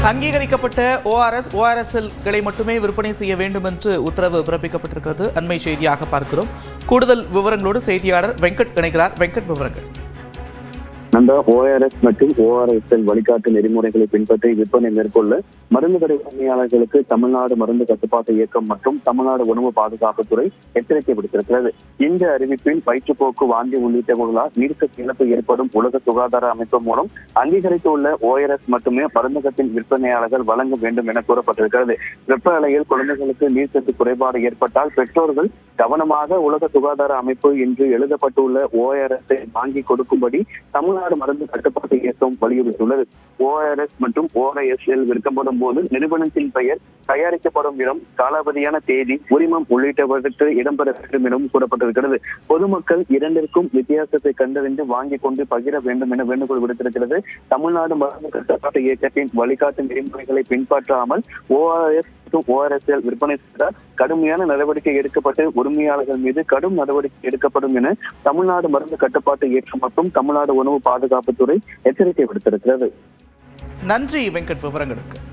அங்கீகரிக்கப்பட்ட ஓஆர்எஸ்எல்களை மட்டுமே விற்பனை செய்ய வேண்டும் என்று உத்தரவு பிறப்பிக்கப்பட்டிருக்கிறது. அண்மை செய்தியாக பார்க்கிறோம். கூடுதல் விவரங்களோடு செய்தியாளர் வெங்கட் இணைகிறார். வெங்கட், விவரங்கள். அந்த ORS மற்றும் ORSL வழிகாட்டு நெறிமுறைகளை பின்பற்றி விற்பனை மேற்கொள்ள மருந்து கடை உரிமையாளர்களுக்கு தமிழ்நாடு மருந்து கட்டுப்பாட்டு இயக்கம் மற்றும் தமிழ்நாடு உணவு பாதுகாப்புத்துறை எச்சரிக்கை விடுத்திருக்கிறது. இந்த அறிவிப்பில் வயிற்றுப்போக்கு, வாந்தி உள்ளிட்டவர்களால் நீர்க்கட்டு இழப்பு ஏற்படும் உலக சுகாதார அமைப்பு மூலம் அங்கீகரித்துள்ள ORS மட்டுமே மருந்தகத்தின் விற்பனையாளர்கள் வழங்க வேண்டும் என கூறப்பட்டிருக்கிறது. வெப்ப அலையில் குழந்தைகளுக்கு நீர்க்கட்டு குறைபாடு ஏற்பட்டால் பெற்றோர்கள் கவனமாக உலக சுகாதார அமைப்பு என்று எழுதப்பட்டுள்ள ORS வாங்கி கொடுக்கும்படி தமிழ்நாடு மருந்து கட்டுப்பாட்டு இயக்கம் வலியுறுத்தியுள்ளது. ORS மற்றும் ORSL விற்கப்படும் போது நிறுவனத்தின் பெயர், தயாரிக்கப்படும் இடம், காலாவதியான தேதி, உரிமம் உள்ளிட்டவற்றை இடம்பெற வேண்டும் எனவும் கூறப்பட்டிருக்கிறது. பொதுமக்கள் இரண்டிற்கும் வித்தியாசத்தை கண்டறிந்து வாங்கிக் கொண்டு பகிர வேண்டும் என வேண்டுகோள் விடுத்திருக்கிறது. தமிழ்நாடு மருந்து கட்டுப்பாட்டு இயக்கத்தின் வழிகாட்டு நெறிமுறைகளை பின்பற்றாமல் ORS மற்றும் ORSL விற்பனை செய்தால் கடுமையான நடவடிக்கை எடுக்கப்பட்டு உரிமையாளர்கள் மீது கடும் நடவடிக்கை எடுக்கப்படும் என தமிழ்நாடு மருந்து கட்டுப்பாட்டு இயக்கம் மற்றும் தமிழ்நாடு உணவு பாதுகாப்புத்துறை எச்சரிக்கை விடுத்திருக்கிறது. நன்றி வெங்கட், விவரங்களுக்கு.